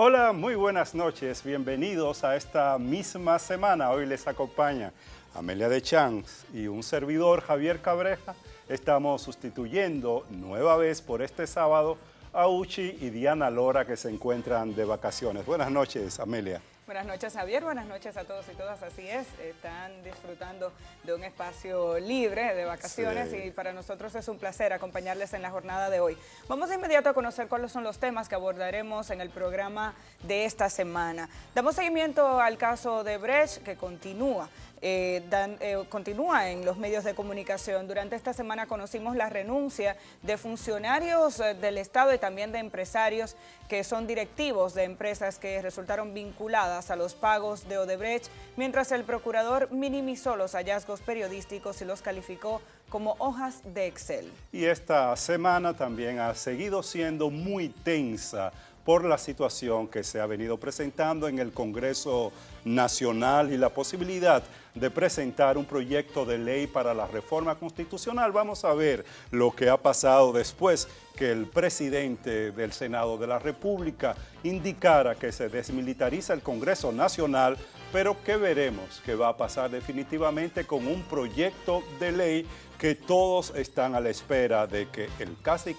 Hola, muy buenas noches. Bienvenidos a esta misma semana. Hoy les acompaña Amelia de Champs y un servidor, Javier Cabreja. Estamos sustituyendo nueva vez por este sábado a Uchi y Diana Lora, que se encuentran de vacaciones. Buenas noches, Amelia. Buenas noches, Javier. Buenas noches a todos y todas. Así es, están disfrutando de un espacio libre de vacaciones y para nosotros es un placer acompañarles en la jornada de hoy. Vamos de inmediato a conocer cuáles son los temas que abordaremos en el programa de esta semana. Damos seguimiento al caso Odebrecht, que continúa en los medios de comunicación. Durante esta semana conocimos la renuncia de funcionarios del Estado y también de empresarios que son directivos de empresas que resultaron vinculadas a los pagos de Odebrecht, mientras el procurador minimizó los hallazgos periodísticos y los calificó como hojas de Excel. Y esta semana también ha seguido siendo muy tensa por la situación que se ha venido presentando en el Congreso Nacional y la posibilidad de presentar un proyecto de ley para la reforma constitucional. Vamos a ver lo que ha pasado después que el presidente del Senado de la República indicara que se desmilitariza el Congreso Nacional, pero que veremos que va a pasar definitivamente con un proyecto de ley que todos están a la espera de que el casi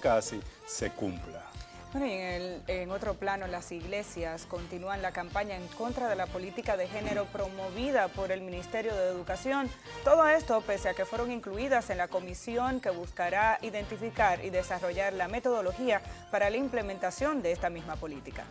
se cumpla. Bueno, y en otro plano, las iglesias continúan la campaña en contra de la política de género promovida por el Ministerio de Educación. Todo esto pese a que fueron incluidas en la comisión que buscará identificar y desarrollar la metodología para la implementación de esta misma política.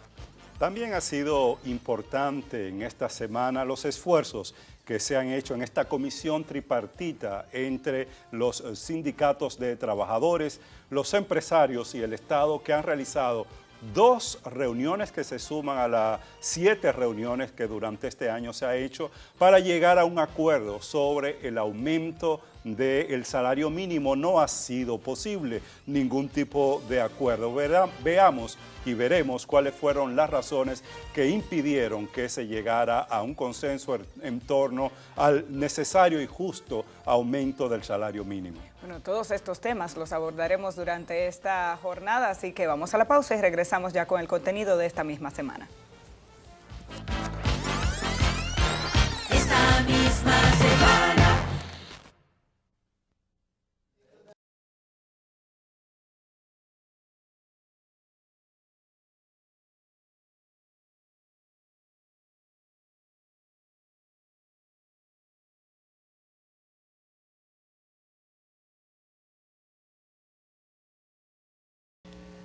También ha sido importante en esta semana los esfuerzos que se han hecho en esta comisión tripartita entre los sindicatos de trabajadores, los empresarios y el Estado, que han realizado 2 reuniones que se suman a las 7 reuniones que durante este año se ha hecho para llegar a un acuerdo sobre el aumento del salario mínimo. No ha sido posible ningún tipo de acuerdo. Veamos y veremos cuáles fueron las razones que impidieron que se llegara a un consenso en torno al necesario y justo aumento del salario mínimo. Bueno, todos estos temas los abordaremos durante esta jornada, así que vamos a la pausa y regresamos ya con el contenido de esta misma semana. Esta misma semana.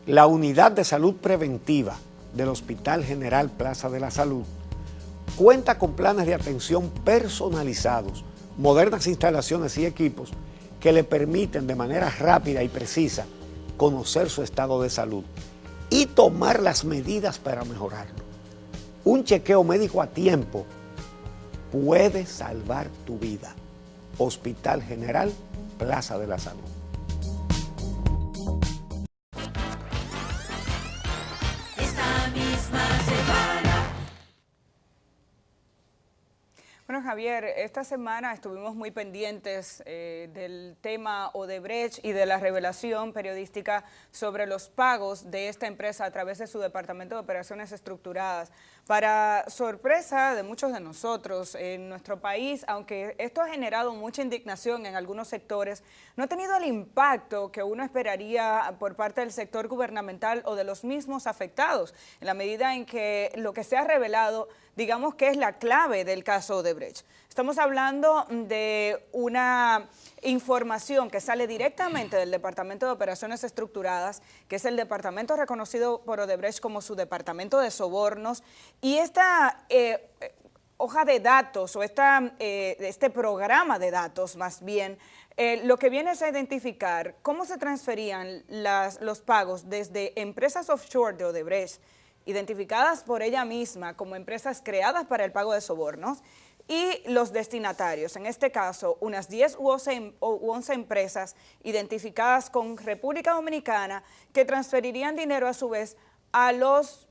La Unidad de Salud Preventiva del Hospital General Plaza de la Salud cuenta con planes de atención personalizados, modernas instalaciones y equipos que le permiten de manera rápida y precisa conocer su estado de salud y tomar las medidas para mejorarlo. Un chequeo médico a tiempo puede salvar tu vida. Hospital General Plaza de la Salud. Bueno, Javier, esta semana estuvimos muy pendientes del tema Odebrecht y de la revelación periodística sobre los pagos de esta empresa a través de su Departamento de Operaciones Estructuradas. Para sorpresa de muchos de nosotros en nuestro país, aunque esto ha generado mucha indignación en algunos sectores, no ha tenido el impacto que uno esperaría por parte del sector gubernamental o de los mismos afectados, en la medida en que lo que se ha revelado, digamos que es la clave del caso Odebrecht. Estamos hablando de una información que sale directamente del Departamento de Operaciones Estructuradas, que es el departamento reconocido por Odebrecht como su departamento de sobornos, y esta hoja de datos o este programa de datos más bien, lo que viene es a identificar cómo se transferían los pagos desde empresas offshore de Odebrecht, identificadas por ella misma como empresas creadas para el pago de sobornos, y los destinatarios, en este caso unas 10 u 11 empresas identificadas con República Dominicana que transferirían dinero a su vez a los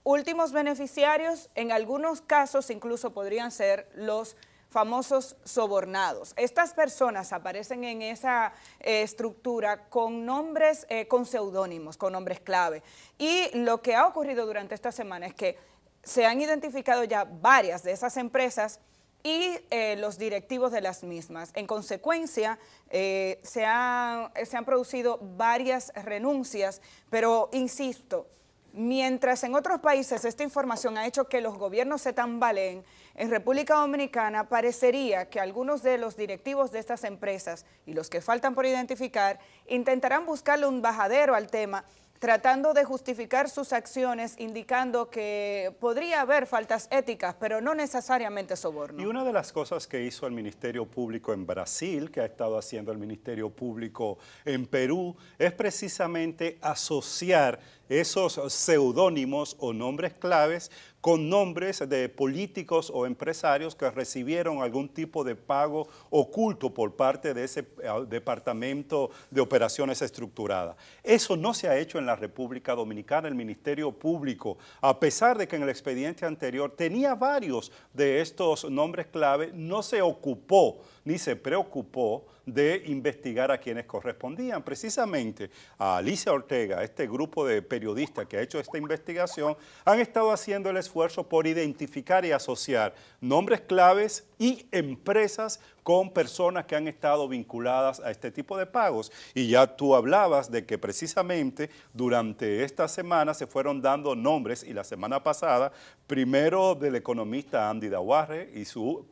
últimos beneficiarios, en algunos casos incluso podrían ser los famosos sobornados. Estas personas aparecen en esa estructura con nombres, con seudónimos, con nombres clave. Y lo que ha ocurrido durante esta semana es que se han identificado ya varias de esas empresas y los directivos de las mismas. En consecuencia, se han producido varias renuncias, pero insisto, mientras en otros países esta información ha hecho que los gobiernos se tambaleen, en República Dominicana parecería que algunos de los directivos de estas empresas y los que faltan por identificar intentarán buscarle un bajadero al tema, tratando de justificar sus acciones, indicando que podría haber faltas éticas, pero no necesariamente soborno. Y una de las cosas que hizo el Ministerio Público en Brasil, que ha estado haciendo el Ministerio Público en Perú, es precisamente asociar esos seudónimos o nombres claves con nombres de políticos o empresarios que recibieron algún tipo de pago oculto por parte de ese Departamento de Operaciones Estructuradas. Eso no se ha hecho en la República Dominicana. El Ministerio Público, a pesar de que en el expediente anterior tenía varios de estos nombres clave, no se ocupó ni se preocupó de investigar a quienes correspondían. Precisamente a Alicia Ortega, este grupo de periodistas que ha hecho esta investigación, han estado haciendo el esfuerzo por identificar y asociar nombres claves y empresas con personas que han estado vinculadas a este tipo de pagos. Y ya tú hablabas de que precisamente durante esta semana se fueron dando nombres, y la semana pasada, primero del economista Andy Dawarre y su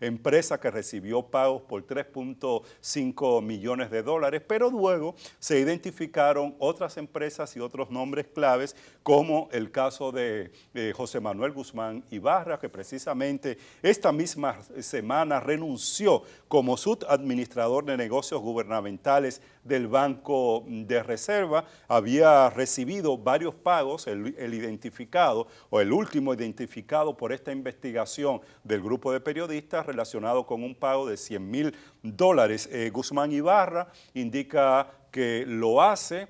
empresa que recibió pagos por 3.5 millones de dólares, pero luego se identificaron otras empresas y otros nombres claves, como el caso de José Manuel Guzmán Ibarra, que precisamente esta misma semana renunció como subadministrador de negocios gubernamentales del Banco de Reserva. Había recibido varios pagos, el identificado o el último identificado por esta investigación del grupo de periodistas relacionado con un pago de $100,000. Guzmán Ibarra indica que lo hace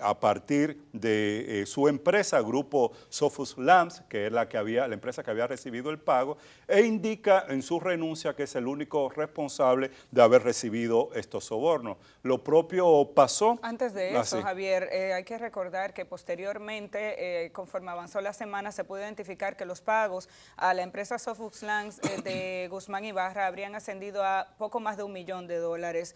a partir de su empresa, Grupo Sophus Labs, que es la empresa que había recibido el pago, e indica en su renuncia que es el único responsable de haber recibido estos sobornos. Lo propio pasó. Antes de eso, Javier, hay que recordar que posteriormente, conforme avanzó la semana, se pudo identificar que los pagos a la empresa Sophus Labs de Guzmán Ibarra habrían ascendido a poco más de $1 millón.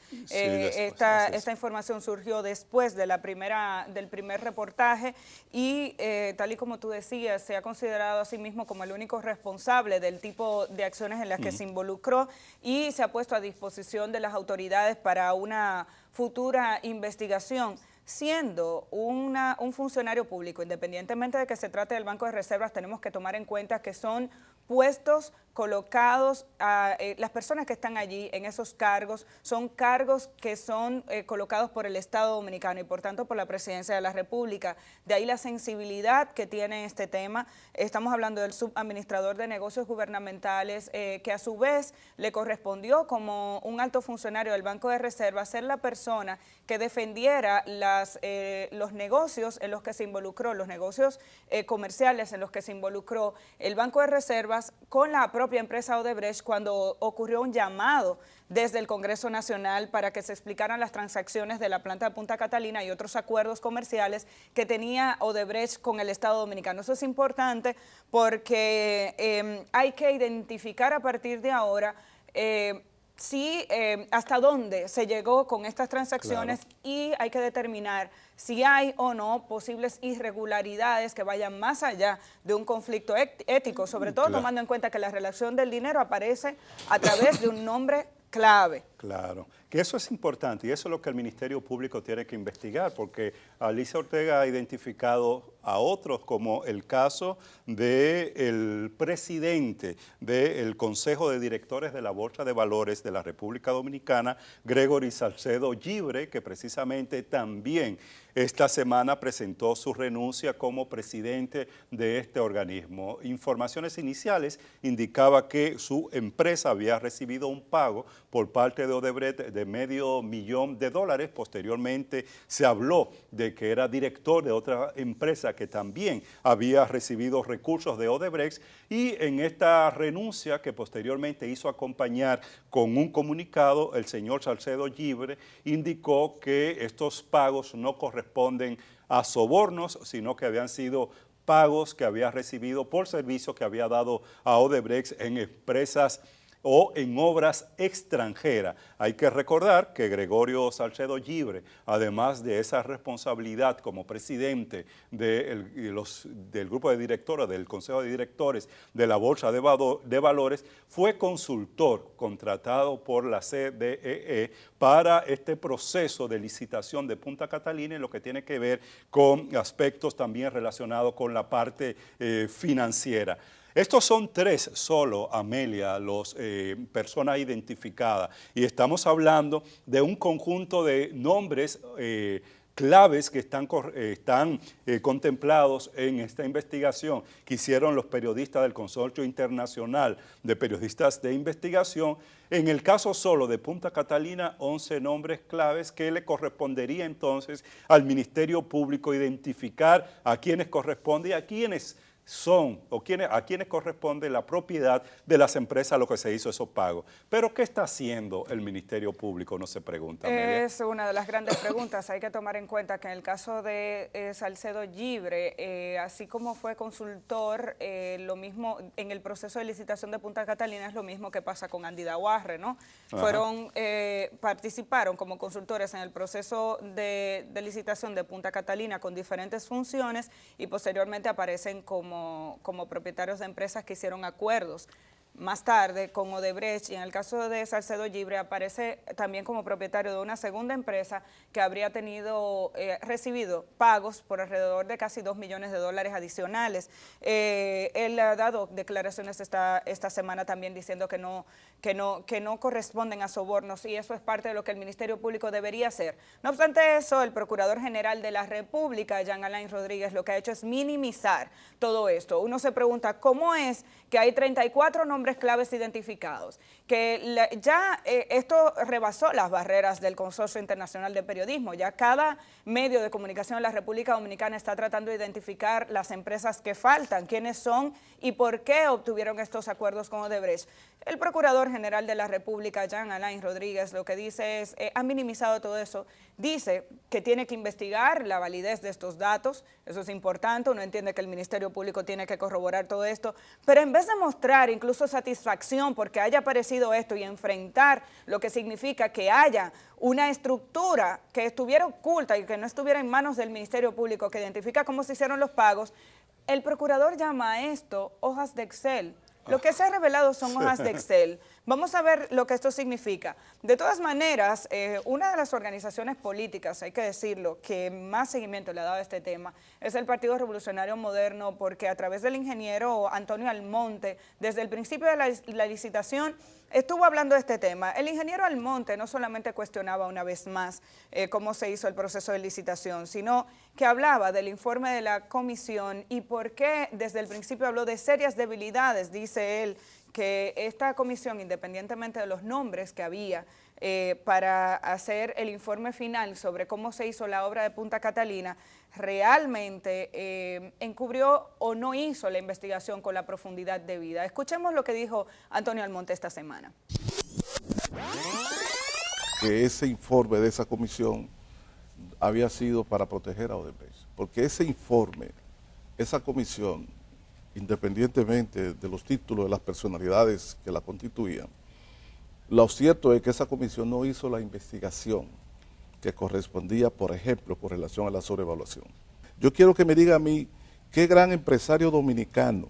Sí, esta información surgió después de del primer reportaje y tal y como tú decías, se ha considerado a sí mismo como el único responsable del tipo de acciones en las que se involucró y se ha puesto a disposición de las autoridades para una futura investigación. Siendo un funcionario público, independientemente de que se trate del Banco de Reservas, tenemos que tomar en cuenta que son puestos colocados, las personas que están allí en esos cargos, son cargos que son colocados por el Estado Dominicano y por tanto por la Presidencia de la República. De ahí la sensibilidad que tiene este tema. Estamos hablando del subadministrador de negocios gubernamentales, que a su vez le correspondió como un alto funcionario del Banco de Reservas ser la persona que defendiera los negocios en los que se involucró, los negocios comerciales en los que se involucró el Banco de Reservas con la propia empresa Odebrecht cuando ocurrió un llamado desde el Congreso Nacional para que se explicaran las transacciones de la planta de Punta Catalina y otros acuerdos comerciales que tenía Odebrecht con el Estado Dominicano. Eso es importante porque hay que identificar a partir de ahora hasta dónde se llegó con estas transacciones, claro, y hay que determinar si hay o no posibles irregularidades que vayan más allá de un conflicto ético, sobre todo claro, tomando en cuenta que la relación del dinero aparece a través de un nombre clave. Claro, que eso es importante y eso es lo que el Ministerio Público tiene que investigar, porque Alicia Ortega ha identificado a otros, como el caso del presidente del Consejo de Directores de la Bolsa de Valores de la República Dominicana, Gregory Salcedo Gibre, que precisamente también esta semana presentó su renuncia como presidente de este organismo. Informaciones iniciales indicaba que su empresa había recibido un pago por parte de Odebrecht de $500,000. Posteriormente se habló de que era director de otra empresa que también había recibido recursos de Odebrecht, y en esta renuncia que posteriormente hizo acompañar con un comunicado, el señor Salcedo Llibre indicó que estos pagos no corresponden a sobornos, sino que habían sido pagos que había recibido por servicios que había dado a Odebrecht en empresas o en obras extranjeras. Hay que recordar que Gregorio Salcedo Llibre, además de esa responsabilidad como presidente del grupo de directores, del Consejo de Directores de la Bolsa de Valores, fue consultor contratado por la CDEE para este proceso de licitación de Punta Catalina en lo que tiene que ver con aspectos también relacionados con la parte financiera. Estos son 3 solo, Amelia, las personas identificadas, y estamos hablando de un conjunto de nombres claves que están contemplados en esta investigación que hicieron los periodistas del Consorcio Internacional de Periodistas de Investigación. En el caso solo de Punta Catalina, 11 nombres claves que le correspondería entonces al Ministerio Público identificar a quienes corresponde y a quienes son o a quienes corresponde la propiedad de las empresas a lo que se hizo esos pagos. Pero ¿qué está haciendo el Ministerio Público? No se pregunta, Amelia. Es una de las grandes preguntas. Hay que tomar en cuenta que en el caso de Salcedo Llibre, así como fue consultor, lo mismo en el proceso de licitación de Punta Catalina es lo mismo que pasa con Andy Daguarre, ¿no? Participaron como consultores en el proceso de licitación de Punta Catalina con diferentes funciones y posteriormente aparecen como propietarios de empresas que hicieron acuerdos. Más tarde, con Odebrecht, y en el caso de Salcedo Llibre, aparece también como propietario de una segunda empresa que habría recibido pagos por alrededor de casi $2 millones adicionales. Él ha dado declaraciones esta semana también diciendo que no corresponden a sobornos, y eso es parte de lo que el Ministerio Público debería hacer. No obstante eso, el Procurador General de la República, Jean Alain Rodríguez, lo que ha hecho es minimizar todo esto. Uno se pregunta, ¿cómo es que hay 34 nombres claves identificados? Que esto rebasó las barreras del Consorcio Internacional de Periodismo. Ya cada medio de comunicación de la República Dominicana está tratando de identificar las empresas que faltan, quiénes son y por qué obtuvieron estos acuerdos con Odebrecht. El Procurador General de la República, Jean Alain Rodríguez, lo que dice es, ha minimizado todo eso. Dice que tiene que investigar la validez de estos datos, eso es importante, uno entiende que el Ministerio Público tiene que corroborar todo esto, pero en vez de mostrar incluso satisfacción porque haya aparecido esto y enfrentar lo que significa que haya una estructura que estuviera oculta y que no estuviera en manos del Ministerio Público, que identifica cómo se hicieron los pagos, el procurador llama a esto hojas de Excel. Lo que se ha revelado son hojas de Excel. Vamos a ver lo que esto significa. De todas maneras, una de las organizaciones políticas, hay que decirlo, que más seguimiento le ha dado a este tema es el Partido Revolucionario Moderno, porque a través del ingeniero Antonio Almonte, desde el principio de la licitación, estuvo hablando de este tema. El ingeniero Almonte no solamente cuestionaba una vez más cómo se hizo el proceso de licitación, sino que hablaba del informe de la comisión y por qué desde el principio habló de serias debilidades. Dice él que esta comisión, independientemente de los nombres que había para hacer el informe final sobre cómo se hizo la obra de Punta Catalina, realmente encubrió o no hizo la investigación con la profundidad debida. Escuchemos lo que dijo Antonio Almonte esta semana. Que ese informe de esa comisión había sido para proteger a Odebrecht, porque ese informe, esa comisión, independientemente de los títulos de las personalidades que la constituían, lo cierto es que esa comisión no hizo la investigación que correspondía, por ejemplo, con relación a la sobrevaluación. Yo quiero que me diga a mí qué gran empresario dominicano,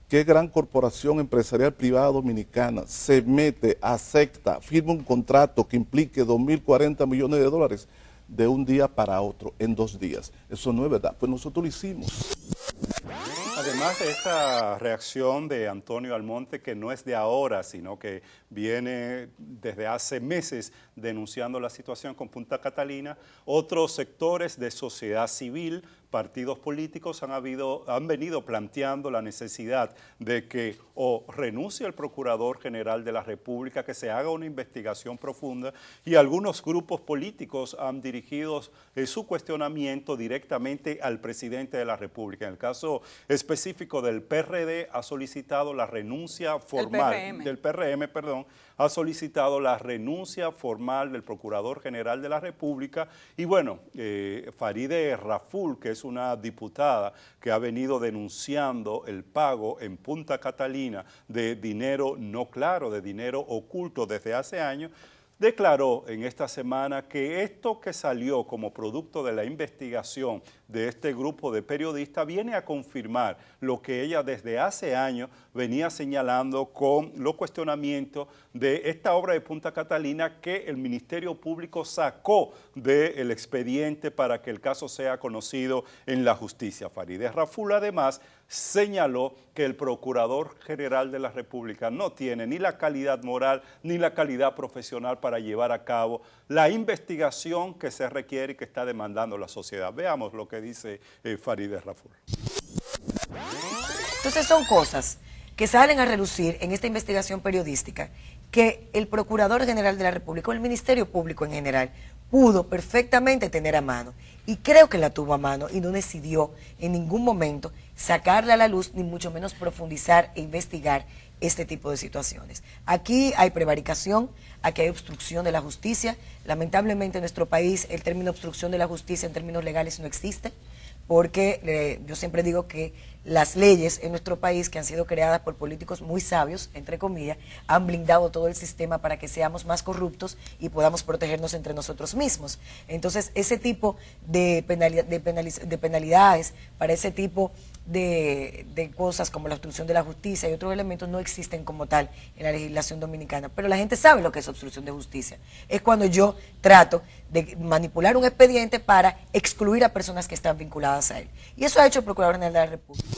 qué gran corporación empresarial privada dominicana se mete, acepta, firma un contrato que implique 2.040 millones de dólares de un día para otro, en 2 días. Eso no es verdad, pues nosotros lo hicimos. Además de esta reacción de Antonio Almonte, que no es de ahora, sino que viene desde hace meses denunciando la situación con Punta Catalina, otros sectores de sociedad civil, partidos políticos han venido planteando la necesidad de que o renuncie el Procurador General de la República, que se haga una investigación profunda, y algunos grupos políticos han dirigido su cuestionamiento directamente al presidente de la República. En el caso específico del PRD, ha solicitado la renuncia formal, del PRM, perdón, ha solicitado la renuncia formal del Procurador General de la República. Y bueno, Farideh Raful, que es una diputada que ha venido denunciando el pago en Punta Catalina de dinero no claro, de dinero oculto desde hace años, declaró en esta semana que esto que salió como producto de la investigación de este grupo de periodistas viene a confirmar lo que ella desde hace años venía señalando con los cuestionamientos de esta obra de Punta Catalina, que el Ministerio Público sacó del expediente para que el caso sea conocido en la justicia. Farideh Raful además señaló que el Procurador General de la República no tiene ni la calidad moral ni la calidad profesional para llevar a cabo la investigación que se requiere y que está demandando la sociedad. Veamos lo que dice Farideh Raful. Entonces son cosas que salen a relucir en esta investigación periodística que el Procurador General de la República o el Ministerio Público en general pudo perfectamente tener a mano, y creo que la tuvo a mano y no decidió en ningún momento sacarla a la luz, ni mucho menos profundizar e investigar este tipo de situaciones. Aquí hay prevaricación, aquí hay obstrucción de la justicia. Lamentablemente en nuestro país el término obstrucción de la justicia en términos legales no existe, porque yo siempre digo que las leyes en nuestro país, que han sido creadas por políticos muy sabios, entre comillas, han blindado todo el sistema para que seamos más corruptos y podamos protegernos entre nosotros mismos. Entonces, ese tipo de penalidades para ese tipo de cosas como la obstrucción de la justicia y otros elementos no existen como tal en la legislación dominicana, pero la gente sabe lo que es obstrucción de justicia. Es cuando yo trato de manipular un expediente para excluir a personas que están vinculadas a él. Y eso ha hecho el Procurador General de la República.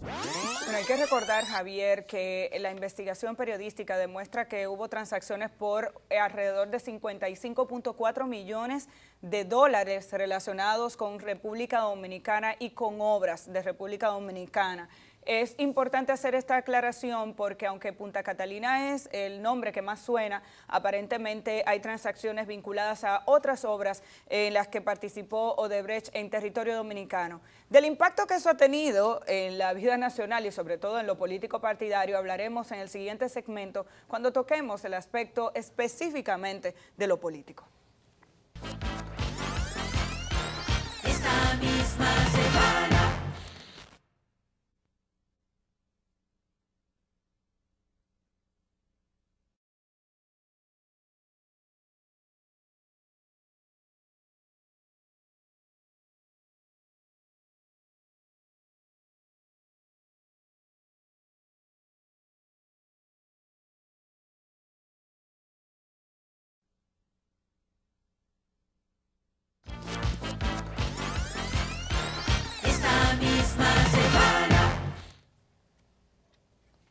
Bueno, hay que recordar, Javier, que la investigación periodística demuestra que hubo transacciones por alrededor de 55.4 millones de dólares relacionados con República Dominicana y con obras de República Dominicana. Es importante hacer esta aclaración porque aunque Punta Catalina es el nombre que más suena, aparentemente hay transacciones vinculadas a otras obras en las que participó Odebrecht en territorio dominicano. Del impacto que eso ha tenido en la vida nacional y sobre todo en lo político partidario hablaremos en el siguiente segmento cuando toquemos el aspecto específicamente de lo político. Esta misma semana.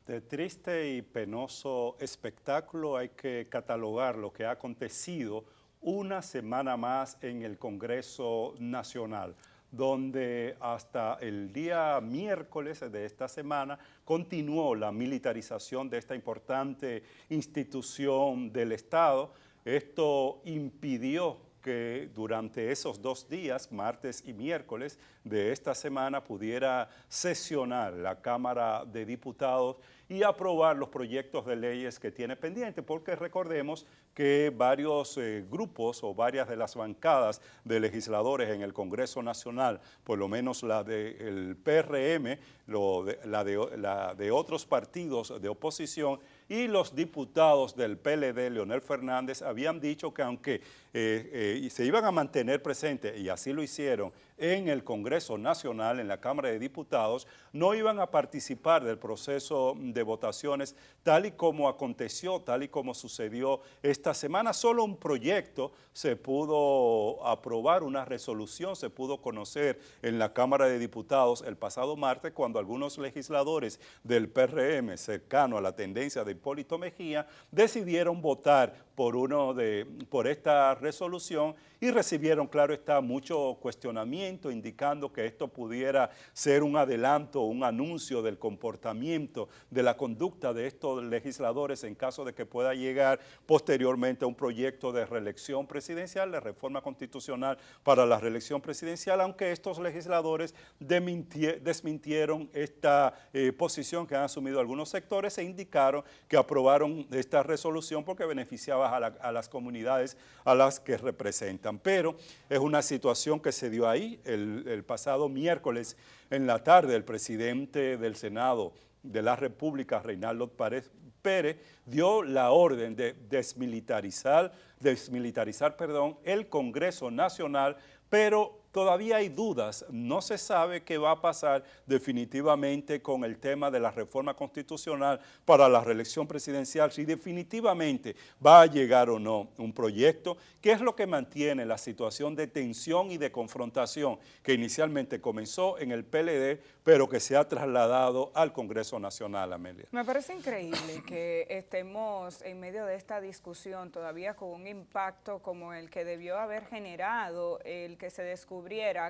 De triste y penoso espectáculo hay que catalogar lo que ha acontecido una semana más en el Congreso Nacional, donde hasta el día miércoles de esta semana continuó la militarización de esta importante institución del Estado. Esto impidió que durante esos 2 días, martes y miércoles de esta semana, pudiera sesionar la Cámara de Diputados y aprobar los proyectos de leyes que tiene pendiente, porque recordemos que varios grupos o varias de las bancadas de legisladores en el Congreso Nacional, por lo menos la del PRM, la de otros partidos de oposición y los diputados del PLD, Leonel Fernández, habían dicho que aunque se iban a mantener presentes, y así lo hicieron, en el Congreso Nacional, en la Cámara de Diputados, no iban a participar del proceso de votaciones tal y como aconteció, tal y como sucedió esta semana. Solo un proyecto se pudo aprobar, una resolución se pudo conocer en la Cámara de Diputados el pasado martes, cuando algunos legisladores del PRM, cercano a la tendencia de Hipólito Mejía, decidieron votar por esta resolución y recibieron, claro está, mucho cuestionamiento indicando que esto pudiera ser un adelanto, un anuncio del comportamiento, de la conducta de estos legisladores en caso de que pueda llegar posteriormente a un proyecto de reelección presidencial, de reforma constitucional para la reelección presidencial, aunque estos legisladores desmintieron esta posición que han asumido algunos sectores e indicaron que aprobaron esta resolución porque beneficiaba a las comunidades a las que representan. Pero es una situación que se dio ahí el pasado miércoles en la tarde. El presidente del Senado de la República, Reinaldo Pared Pérez, dio la orden de desmilitarizar el Congreso Nacional, pero todavía hay dudas, no se sabe qué va a pasar definitivamente con el tema de la reforma constitucional para la reelección presidencial, si definitivamente va a llegar o no un proyecto, que es lo que mantiene la situación de tensión y de confrontación que inicialmente comenzó en el PLD, pero que se ha trasladado al Congreso Nacional, Amelia. Me parece increíble que estemos en medio de esta discusión todavía con un impacto como el que debió haber generado el que se descubriera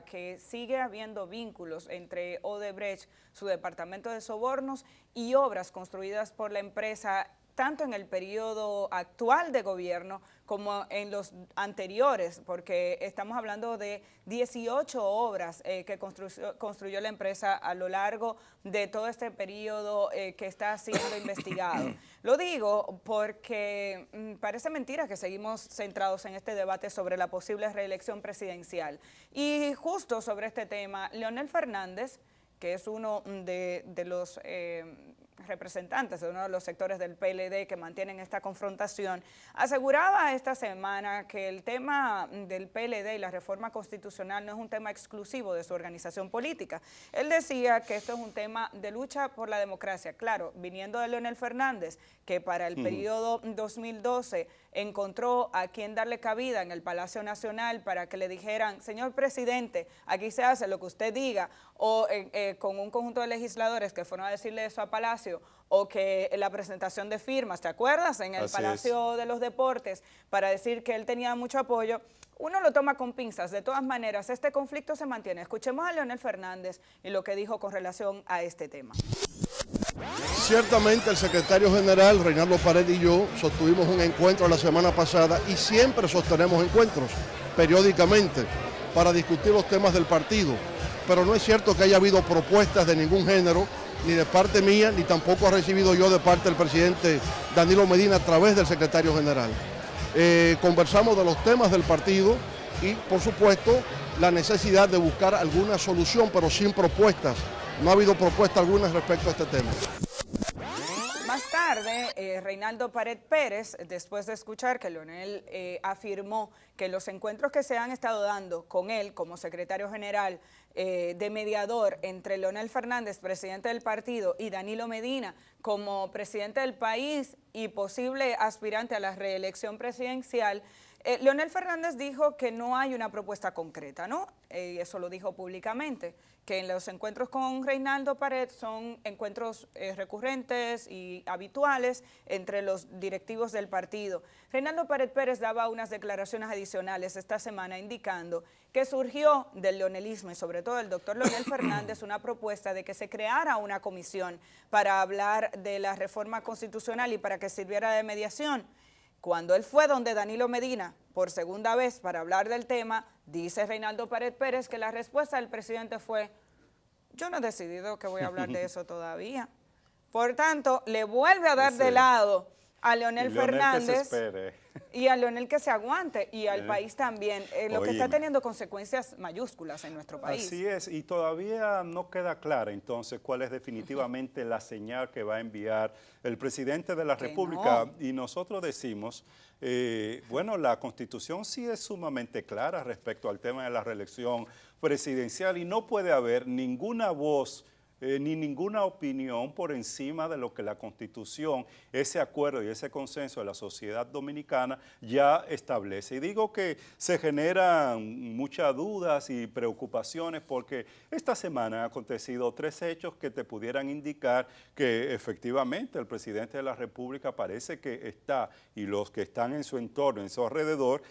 que sigue habiendo vínculos entre Odebrecht, su departamento de sobornos, y obras construidas por la empresa tanto en el periodo actual de gobierno como en los anteriores, porque estamos hablando de 18 obras que construyó la empresa a lo largo de todo este periodo que está siendo investigado. Lo digo porque parece mentira que seguimos centrados en este debate sobre la posible reelección presidencial. Y justo sobre este tema, Leonel Fernández, que es uno de los representantes de uno de los sectores del PLD que mantienen esta confrontación, aseguraba esta semana que el tema del PLD y la reforma constitucional no es un tema exclusivo de su organización política. Él decía que esto es un tema de lucha por la democracia. Claro, viniendo de Leonel Fernández, que para el periodo 2012 encontró a quien darle cabida en el Palacio Nacional para que le dijeran, señor presidente, aquí se hace lo que usted diga, o con un conjunto de legisladores que fueron a decirle eso a Palacio, o que la presentación de firmas, ¿te acuerdas? En el Palacio de los Deportes, para decir que él tenía mucho apoyo. Uno lo toma con pinzas. De todas maneras, este conflicto se mantiene. Escuchemos a Leonel Fernández y lo que dijo con relación a este tema. Ciertamente el secretario general, Reinaldo Pared, y yo sostuvimos un encuentro la semana pasada y siempre sostenemos encuentros periódicamente para discutir los temas del partido. Pero no es cierto que haya habido propuestas de ningún género, ni de parte mía, ni tampoco ha recibido yo de parte del presidente Danilo Medina a través del secretario general. Conversamos de los temas del partido y, por supuesto, la necesidad de buscar alguna solución, pero sin propuestas. No ha habido propuesta alguna respecto a este tema. Más tarde, Reinaldo Pared Pérez, después de escuchar que Leonel afirmó que los encuentros que se han estado dando con él como secretario general de mediador entre Leonel Fernández, presidente del partido, y Danilo Medina como presidente del país y posible aspirante a la reelección presidencial, Leonel Fernández dijo que no hay una propuesta concreta, ¿no? Y eso lo dijo públicamente, que en los encuentros con Reinaldo Pared son encuentros recurrentes y habituales entre los directivos del partido. Reinaldo Pared Pérez daba unas declaraciones adicionales esta semana indicando que surgió del leonelismo y sobre todo del doctor Leonel Fernández una propuesta de que se creara una comisión para hablar de la reforma constitucional y para que sirviera de mediación. Cuando él fue donde Danilo Medina por segunda vez para hablar del tema, dice Reinaldo Pared Pérez que la respuesta del presidente fue: yo no he decidido que voy a hablar de eso todavía. Por tanto, le vuelve a dar de lado a Leonel Fernández y a Leonel que se aguante y al país también, lo que está teniendo consecuencias mayúsculas en nuestro país. Así es, y todavía no queda clara entonces cuál es definitivamente la señal que va a enviar el presidente de la República. Y nosotros decimos, bueno, la Constitución sí es sumamente clara respecto al tema de la reelección presidencial y no puede haber ninguna voz ni ninguna opinión por encima de lo que la Constitución, ese acuerdo y ese consenso de la sociedad dominicana ya establece. Y digo que se generan muchas dudas y preocupaciones porque esta semana han acontecido 3 hechos que te pudieran indicar que efectivamente el presidente de la República parece que está, y los que están en su entorno, en su alrededor,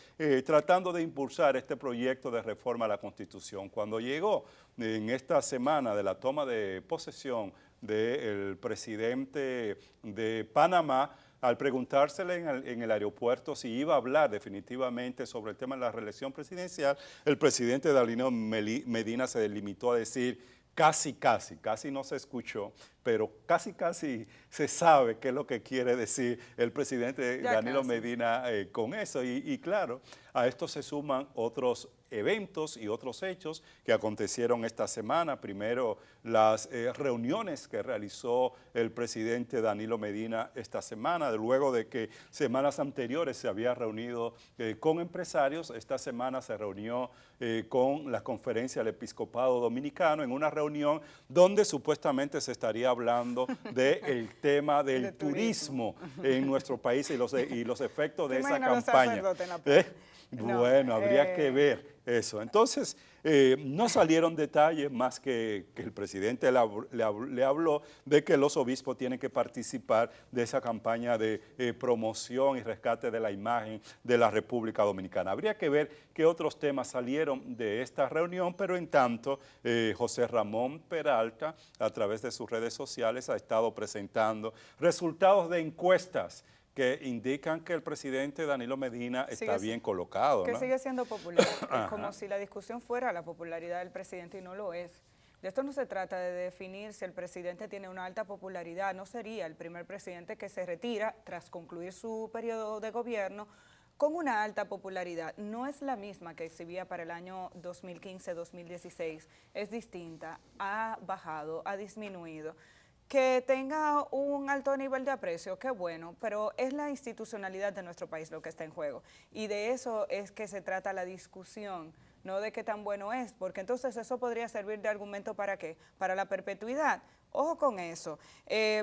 tratando de impulsar este proyecto de reforma a la Constitución. Cuando llegó en esta semana de la toma de posesión del presidente de Panamá, al preguntársele en el aeropuerto si iba a hablar definitivamente sobre el tema de la reelección presidencial, el presidente Danilo Medina se limitó a decir casi no se escuchó, pero casi se sabe qué es lo que quiere decir el presidente Danilo Medina con eso. Y claro, a esto se suman otros eventos y otros hechos que acontecieron esta semana. Primero, las reuniones que realizó el presidente Danilo Medina esta semana, luego de que semanas anteriores se había reunido con empresarios. Esta semana se reunió con la Conferencia del Episcopado Dominicano en una reunión donde supuestamente se estaría hablando del tema del turismo en nuestro país y los efectos de esa campaña. Bueno, habría que ver eso. Entonces, no salieron detalles más que el presidente le habló de que los obispos tienen que participar de esa campaña de promoción y rescate de la imagen de la República Dominicana. Habría que ver qué otros temas salieron de esta reunión, pero en tanto, José Ramón Peralta, a través de sus redes sociales, ha estado presentando resultados de encuestas que indican que el presidente Danilo Medina está bien colocado, que ¿no? sigue siendo popular. Es como si la discusión fuera la popularidad del presidente y no lo es. De esto no se trata de definir si el presidente tiene una alta popularidad. No sería el primer presidente que se retira tras concluir su periodo de gobierno con una alta popularidad. No es la misma que exhibía para el año 2015-2016. Es distinta, ha bajado, ha disminuido. Que tenga un alto nivel de aprecio, qué bueno, pero es la institucionalidad de nuestro país lo que está en juego. Y de eso es que se trata la discusión, no de qué tan bueno es, porque entonces eso podría servir de argumento ¿para qué? Para la perpetuidad. Ojo con eso.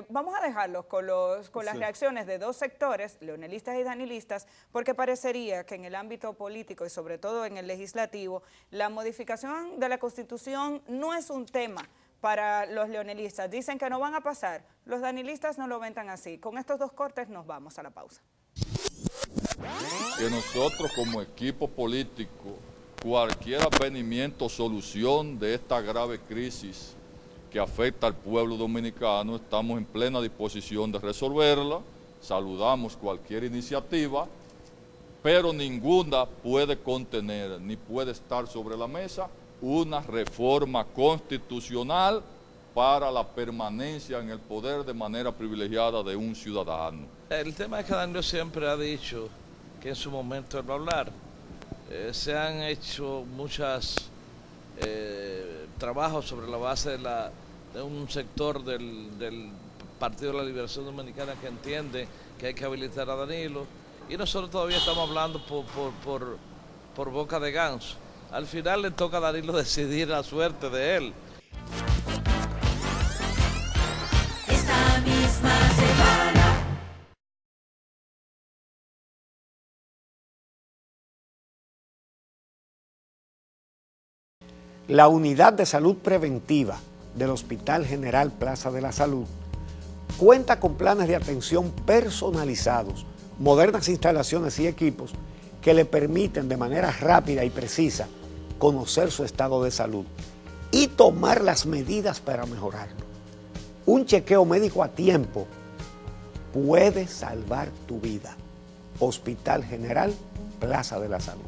Vamos a dejarlos con las reacciones de 2 sectores, leonelistas y danilistas, porque parecería que en el ámbito político y sobre todo en el legislativo, la modificación de la Constitución no es un tema para los leonelistas. Dicen que no van a pasar. Los danilistas no lo ven tan así. Con estos 2 cortes nos vamos a la pausa. Que nosotros como equipo político, cualquier avenimiento o solución de esta grave crisis que afecta al pueblo dominicano, estamos en plena disposición de resolverla. Saludamos cualquier iniciativa, pero ninguna puede contener ni puede estar sobre la mesa una reforma constitucional para la permanencia en el poder de manera privilegiada de un ciudadano. El tema es que Danilo siempre ha dicho que en su momento él va a hablar. Se han hecho muchos trabajos sobre la base de un sector del Partido de la Liberación Dominicana que entiende que hay que habilitar a Danilo, y nosotros todavía estamos hablando por boca de ganso. Al final le toca a Danilo decidir la suerte de él. Esta misma semana. La unidad de salud preventiva del Hospital General Plaza de la Salud cuenta con planes de atención personalizados, modernas instalaciones y equipos que le permiten de manera rápida y precisa conocer su estado de salud y tomar las medidas para mejorarlo. Un chequeo médico a tiempo puede salvar tu vida. Hospital General Plaza de la Salud.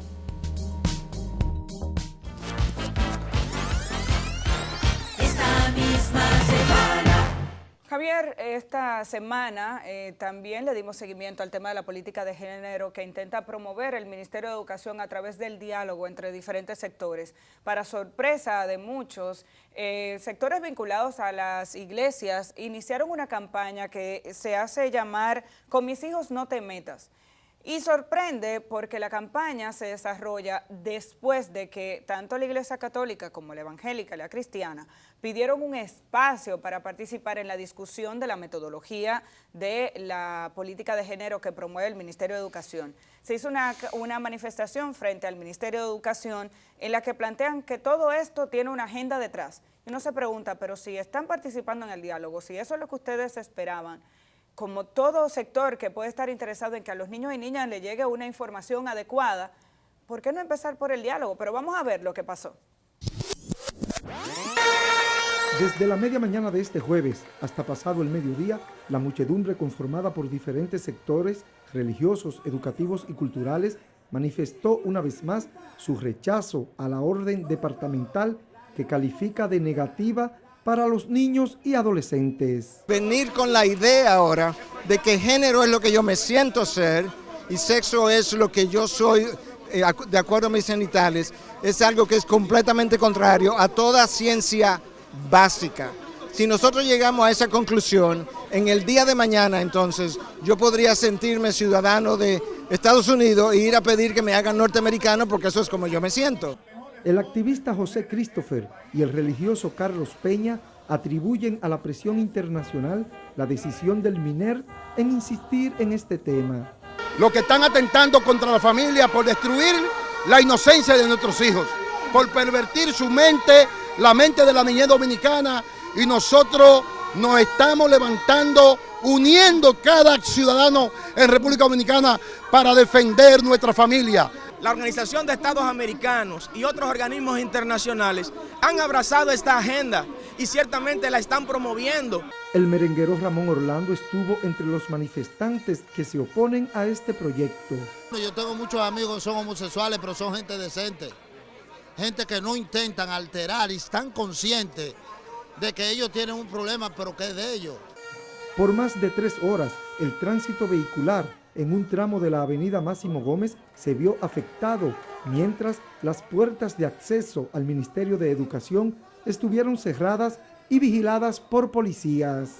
Esta misma semana. Javier, esta semana también le dimos seguimiento al tema de la política de género que intenta promover el Ministerio de Educación a través del diálogo entre diferentes sectores. Para sorpresa de muchos, sectores vinculados a las iglesias iniciaron una campaña que se hace llamar "Con mis hijos no te metas". Y sorprende porque la campaña se desarrolla después de que tanto la Iglesia Católica como la evangélica y la cristiana pidieron un espacio para participar en la discusión de la metodología de la política de género que promueve el Ministerio de Educación. Se hizo una manifestación frente al Ministerio de Educación en la que plantean que todo esto tiene una agenda detrás. Y uno se pregunta, pero si están participando en el diálogo, si eso es lo que ustedes esperaban, como todo sector que puede estar interesado en que a los niños y niñas les llegue una información adecuada, ¿por qué no empezar por el diálogo? Pero vamos a ver lo que pasó. Desde la media mañana de este jueves hasta pasado el mediodía, la muchedumbre conformada por diferentes sectores religiosos, educativos y culturales manifestó una vez más su rechazo a la orden departamental que califica de negativa para los niños y adolescentes. Venir con la idea ahora de que género es lo que yo me siento ser y sexo es lo que yo soy de acuerdo a mis genitales, es algo que es completamente contrario a toda ciencia básica. Si nosotros llegamos a esa conclusión, en el día de mañana entonces yo podría sentirme ciudadano de Estados Unidos e ir a pedir que me hagan norteamericano porque eso es como yo me siento. El activista José Christopher y el religioso Carlos Peña atribuyen a la presión internacional la decisión del MINER en insistir en este tema. Los que están atentando contra la familia por destruir la inocencia de nuestros hijos, por pervertir su mente, la mente de la niñez dominicana, y nosotros nos estamos levantando, uniendo cada ciudadano en República Dominicana para defender nuestra familia. La Organización de Estados Americanos y otros organismos internacionales han abrazado esta agenda y ciertamente la están promoviendo. El merenguero Ramón Orlando estuvo entre los manifestantes que se oponen a este proyecto. Yo tengo muchos amigos que son homosexuales, pero son gente decente. Gente que no intentan alterar y están conscientes de que ellos tienen un problema, pero que es de ellos. Por más de 3 horas, el tránsito vehicular en un tramo de la avenida Máximo Gómez se vio afectado, mientras las puertas de acceso al Ministerio de Educación estuvieron cerradas y vigiladas por policías.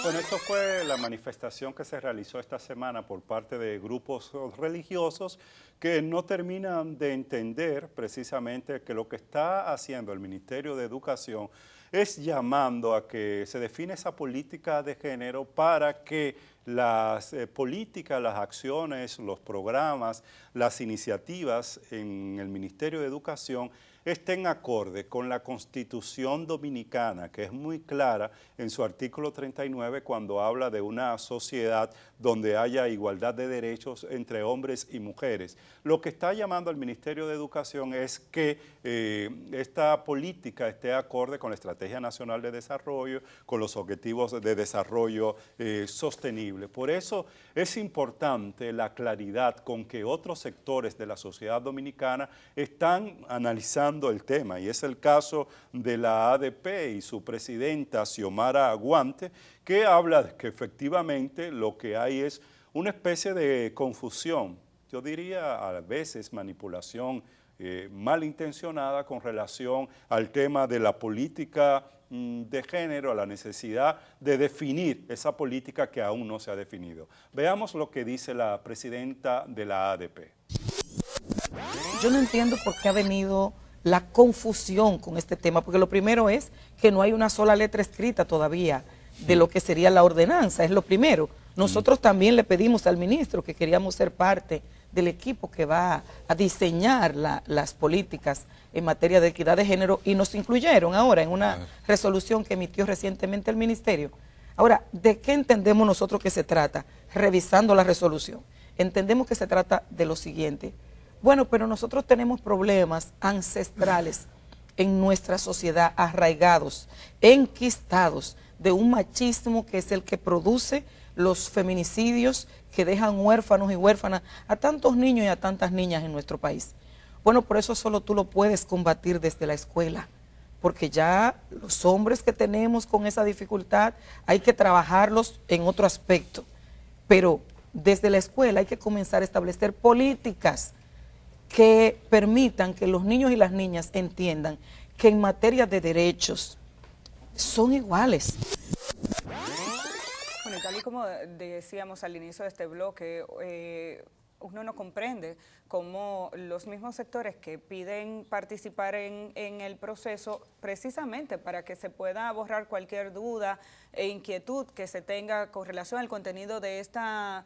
Bueno, esto fue la manifestación que se realizó esta semana por parte de grupos religiosos que no terminan de entender precisamente que lo que está haciendo el Ministerio de Educación es llamando a que se define esa política de género para que las políticas, las acciones, los programas, las iniciativas en el Ministerio de Educación estén acorde con la Constitución Dominicana, que es muy clara en su artículo 39 cuando habla de una sociedad donde haya igualdad de derechos entre hombres y mujeres. Lo que está llamando al Ministerio de Educación es que esta política esté acorde con la Estrategia Nacional de Desarrollo, con los objetivos de desarrollo sostenible. Por eso es importante la claridad con que otros sectores de la sociedad dominicana están analizando el tema, y es el caso de la ADP y su presidenta Xiomara Aguante, que habla de que efectivamente lo que hay es una especie de confusión, yo diría a veces manipulación malintencionada con relación al tema de la política de género, a la necesidad de definir esa política que aún no se ha definido. Veamos lo que dice la presidenta de la ADP. Yo no entiendo por qué ha venido la confusión con este tema, porque lo primero es que no hay una sola letra escrita todavía de lo que sería la ordenanza, es lo primero. Nosotros también le pedimos al ministro que queríamos ser parte del equipo que va a diseñar las políticas en materia de equidad de género y nos incluyeron ahora en una resolución que emitió recientemente el ministerio. Ahora, ¿de qué entendemos nosotros que se trata? Revisando la resolución, entendemos que se trata de lo siguiente. Bueno, pero nosotros tenemos problemas ancestrales en nuestra sociedad, arraigados, enquistados de un machismo que es el que produce los feminicidios que dejan huérfanos y huérfanas a tantos niños y a tantas niñas en nuestro país. Bueno, por eso solo tú lo puedes combatir desde la escuela, porque ya los hombres que tenemos con esa dificultad hay que trabajarlos en otro aspecto, pero desde la escuela hay que comenzar a establecer políticas que permitan que los niños y las niñas entiendan que en materia de derechos son iguales. Bueno, y tal y como decíamos al inicio de este bloque, uno no comprende cómo los mismos sectores que piden participar en el proceso precisamente para que se pueda borrar cualquier duda e inquietud que se tenga con relación al contenido de esta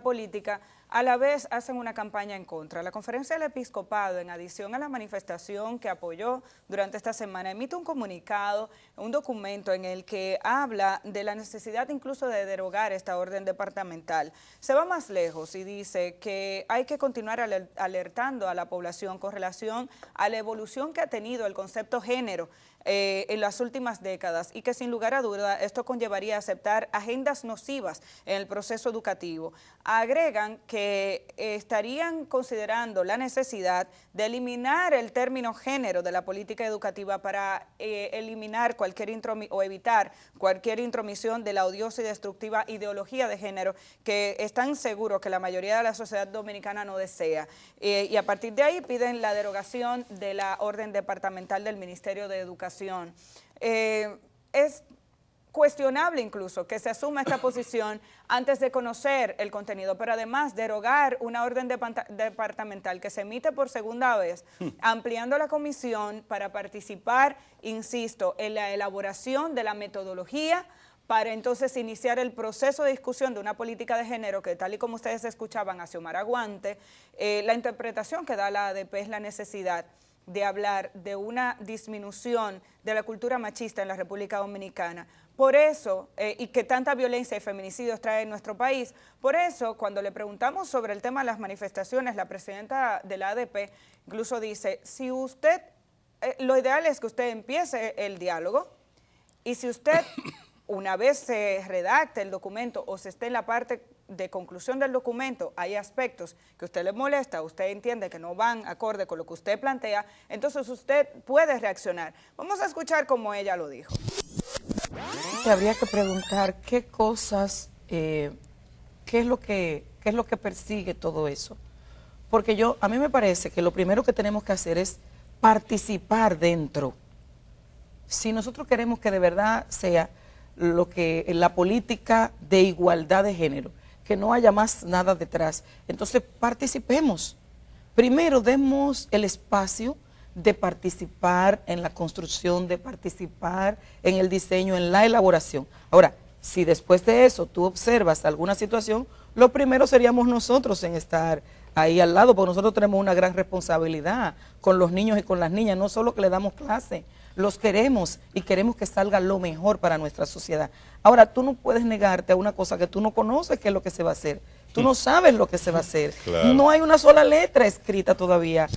política, a la vez hacen una campaña en contra. La Conferencia del Episcopado, en adición a la manifestación que apoyó durante esta semana, emite un comunicado, un documento en el que habla de la necesidad incluso de derogar esta orden departamental. Se va más lejos y dice que hay que continuar alertando a la población con relación a la evolución que ha tenido el concepto género en las últimas décadas y que sin lugar a duda esto conllevaría a aceptar agendas nocivas en el proceso educativo. Agregan que estarían considerando la necesidad de eliminar el término género de la política educativa para eliminar o evitar cualquier intromisión de la odiosa y destructiva ideología de género que están seguros que la mayoría de la sociedad dominicana no desea. Y a partir de ahí piden la derogación de la orden departamental del Ministerio de Educación. Es cuestionable incluso que se asuma esta posición antes de conocer el contenido, pero además derogar una orden departamental que se emite por segunda vez, ampliando la comisión para participar, insisto, en la elaboración de la metodología para entonces iniciar el proceso de discusión de una política de género que, tal y como ustedes escuchaban a Xiomara Guante, la interpretación que da la ADP es la necesidad de hablar de una disminución de la cultura machista en la República Dominicana. Por eso, y que tanta violencia y feminicidios trae en nuestro país, por eso cuando le preguntamos sobre el tema de las manifestaciones, la presidenta de la ADP incluso dice, si usted, lo ideal es que usted empiece el diálogo y si usted, una vez se redacte el documento o se esté en la parte de conclusión del documento, hay aspectos que a usted le molesta, usted entiende que no van acorde con lo que usted plantea, entonces usted puede reaccionar. Vamos a escuchar cómo ella lo dijo. Habría que preguntar qué cosas, qué es lo que persigue todo eso. Porque a mí me parece que lo primero que tenemos que hacer es participar dentro. Si nosotros queremos que de verdad sea la política de igualdad de género, que no haya más nada detrás, entonces participemos. Primero demos el espacio de participar en la construcción, de participar en el diseño, en la elaboración. Ahora, si después de eso tú observas alguna situación, lo primero seríamos nosotros en estar ahí al lado, porque nosotros tenemos una gran responsabilidad con los niños y con las niñas, no solo que le damos clase, los queremos y queremos que salga lo mejor para nuestra sociedad. Ahora, tú no puedes negarte a una cosa que tú no conoces qué es lo que se va a hacer. Tú no sabes lo que se va a hacer. Claro. No hay una sola letra escrita todavía.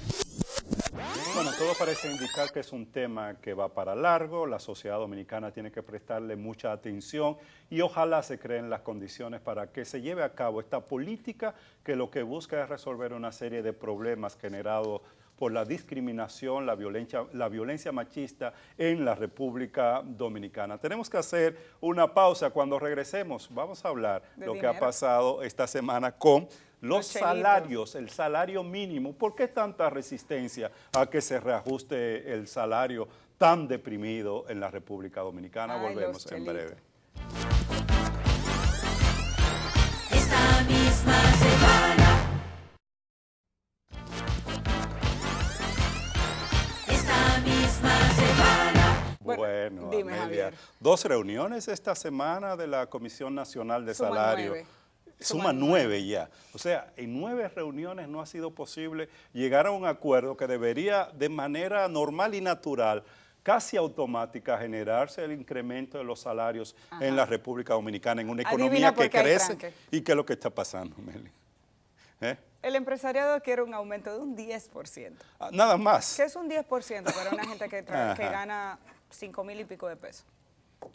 Bueno, todo parece indicar que es un tema que va para largo, la sociedad dominicana tiene que prestarle mucha atención y ojalá se creen las condiciones para que se lleve a cabo esta política que lo que busca es resolver una serie de problemas generados por la discriminación, la violencia machista en la República Dominicana. Tenemos que hacer una pausa. Cuando regresemos vamos a hablar de lo que ha pasado esta semana con los salarios, el salario mínimo. ¿Por qué tanta resistencia a que se reajuste el salario tan deprimido en la República Dominicana? Volvemos en breve. Esta misma semana. Bueno, dime, Amelia, Javier. 2 reuniones esta semana de la Comisión Nacional de Salario. Suma 9 ya. O sea, en 9 reuniones no ha sido posible llegar a un acuerdo que debería de manera normal y natural, casi automática, generarse el incremento de los salarios en la República Dominicana, en una economía que crece. ¿Y qué es lo que está pasando, Amelia? El empresariado quiere un aumento de un 10%. Nada más. ¿Qué es un 10% para una gente que gana 5,000 y pico de pesos?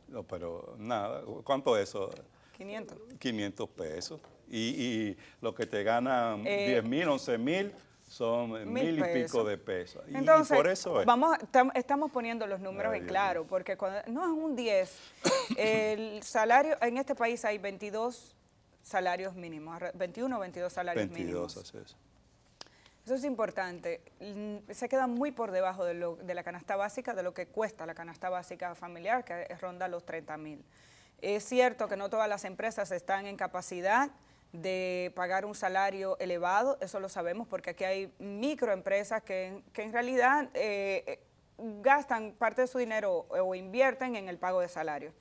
No, pero nada. ¿Cuánto es eso? 500. 500 pesos. Y lo que te ganan 10,000, 11,000 son 1,000 y pico de pesos. Entonces, y por eso estamos poniendo los números en claro, porque cuando no es un 10, el salario, en este país hay 22 salarios mínimos, 21 o 22 salarios 22, mínimos. así es. Eso es importante. Se queda muy por debajo de la canasta básica, de lo que cuesta la canasta básica familiar, que ronda los 30,000. Es cierto que no todas las empresas están en capacidad de pagar un salario elevado, eso lo sabemos porque aquí hay microempresas que en realidad gastan parte de su dinero o invierten en el pago de salarios.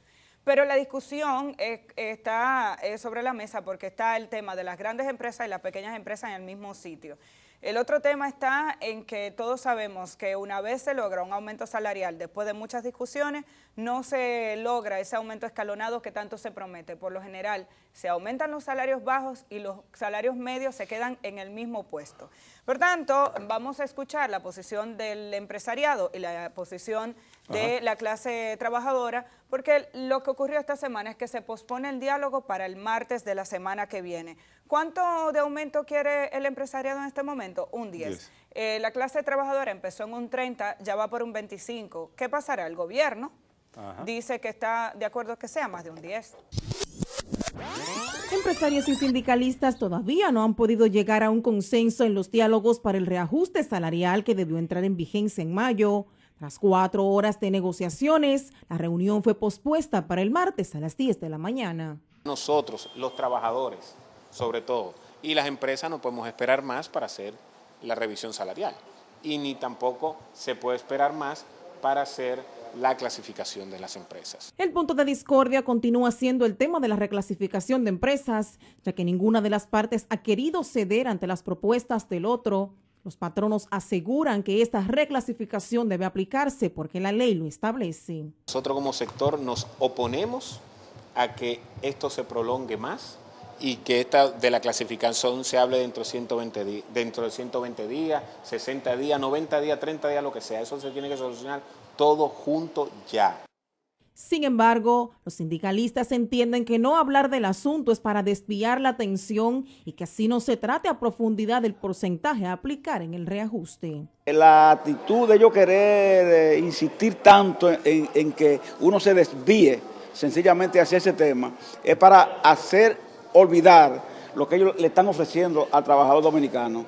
Pero la discusión está sobre la mesa porque está el tema de las grandes empresas y las pequeñas empresas en el mismo sitio. El otro tema está en que todos sabemos que una vez se logra un aumento salarial, después de muchas discusiones, no se logra ese aumento escalonado que tanto se promete. Por lo general, se aumentan los salarios bajos y los salarios medios se quedan en el mismo puesto. Por tanto, vamos a escuchar la posición del empresariado y la posición de la clase trabajadora, porque lo que ocurrió esta semana es que se pospone el diálogo para el martes de la semana que viene. ¿Cuánto de aumento quiere el empresariado en este momento? Un 10. La clase trabajadora empezó en un 30, ya va por un 25. ¿Qué pasará? El gobierno dice que está de acuerdo que sea más de un 10. Empresarios y sindicalistas todavía no han podido llegar a un consenso en los diálogos para el reajuste salarial que debió entrar en vigencia en mayo. Tras 4 horas de negociaciones, la reunión fue pospuesta para el martes a las 10 de la mañana. Nosotros, los trabajadores, sobre todo, y las empresas no podemos esperar más para hacer la revisión salarial. Y ni tampoco se puede esperar más para hacer la clasificación de las empresas. El punto de discordia continúa siendo el tema de la reclasificación de empresas, ya que ninguna de las partes ha querido ceder ante las propuestas del otro. Los patronos aseguran que esta reclasificación debe aplicarse porque la ley lo establece. Nosotros como sector nos oponemos a que esto se prolongue más y que esta de la clasificación se hable dentro de 120 días, 60 días, 90 días, 30 días, lo que sea. Eso se tiene que solucionar todo junto ya. Sin embargo, los sindicalistas entienden que no hablar del asunto es para desviar la atención y que así no se trate a profundidad del porcentaje a aplicar en el reajuste. La actitud de ellos querer insistir tanto en que uno se desvíe sencillamente hacia ese tema es para hacer olvidar lo que ellos le están ofreciendo al trabajador dominicano,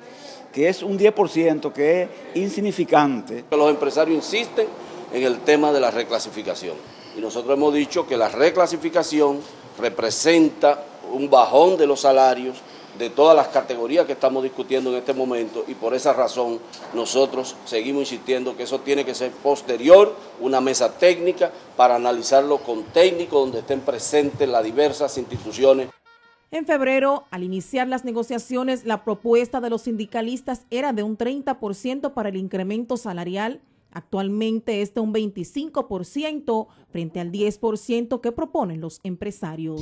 que es un 10% que es insignificante. Los empresarios insisten en el tema de la reclasificación. Y nosotros hemos dicho que la reclasificación representa un bajón de los salarios de todas las categorías que estamos discutiendo en este momento y por esa razón nosotros seguimos insistiendo que eso tiene que ser posterior, una mesa técnica para analizarlo con técnicos donde estén presentes las diversas instituciones. En febrero, al iniciar las negociaciones, la propuesta de los sindicalistas era de un 30% para el incremento salarial. Actualmente es de un 25% frente al 10% que proponen los empresarios.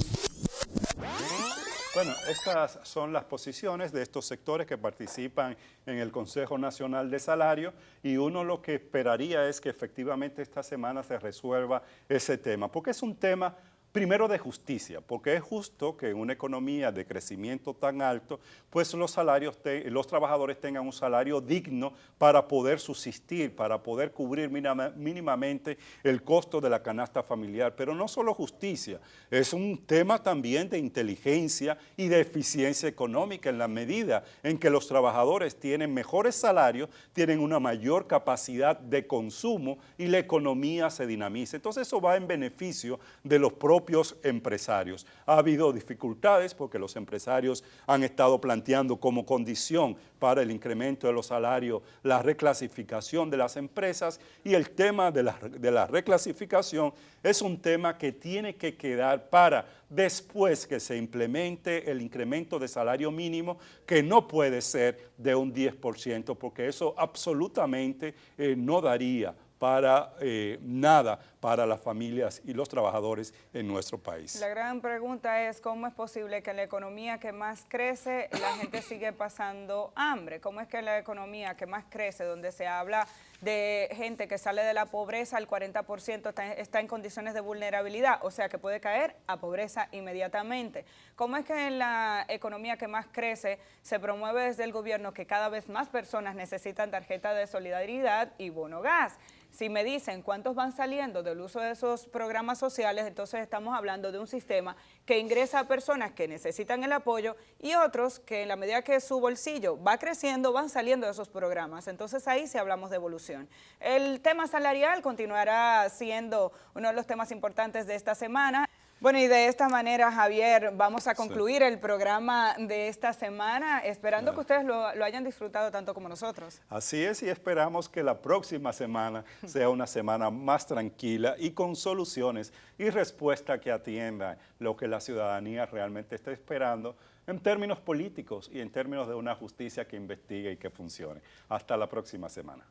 Bueno, estas son las posiciones de estos sectores que participan en el Consejo Nacional de Salario y uno lo que esperaría es que efectivamente esta semana se resuelva ese tema, porque es un tema primero de justicia, porque es justo que en una economía de crecimiento tan alto, pues los trabajadores tengan un salario digno para poder subsistir, para poder cubrir mínimamente el costo de la canasta familiar. Pero no solo justicia, es un tema también de inteligencia y de eficiencia económica en la medida en que los trabajadores tienen mejores salarios, tienen una mayor capacidad de consumo y la economía se dinamiza. Entonces eso va en beneficio de los propios empresarios. Ha habido dificultades porque los empresarios han estado planteando como condición para el incremento de los salarios la reclasificación de las empresas y el tema de la reclasificación es un tema que tiene que quedar para después que se implemente el incremento de salario mínimo, que no puede ser de un 10% porque eso absolutamente no daría para nada para las familias y los trabajadores en nuestro país. La gran pregunta es cómo es posible que en la economía que más crece la gente sigue pasando hambre. ¿Cómo es que en la economía que más crece, donde se habla de gente que sale de la pobreza, el 40% está en condiciones de vulnerabilidad, o sea que puede caer a pobreza inmediatamente? ¿Cómo es que en la economía que más crece se promueve desde el gobierno que cada vez más personas necesitan tarjeta de solidaridad y bono gas? Si me dicen cuántos van saliendo del uso de esos programas sociales, entonces estamos hablando de un sistema que ingresa a personas que necesitan el apoyo y otros que en la medida que su bolsillo va creciendo, van saliendo de esos programas. Entonces ahí sí hablamos de evolución. El tema salarial continuará siendo uno de los temas importantes de esta semana. Bueno, y de esta manera, Javier, vamos a concluir el programa de esta semana, esperando que ustedes lo hayan disfrutado tanto como nosotros. Así es, y esperamos que la próxima semana sea una semana más tranquila y con soluciones y respuestas que atiendan lo que la ciudadanía realmente está esperando en términos políticos y en términos de una justicia que investigue y que funcione. Hasta la próxima semana.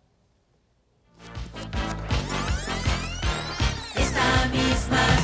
Esta misma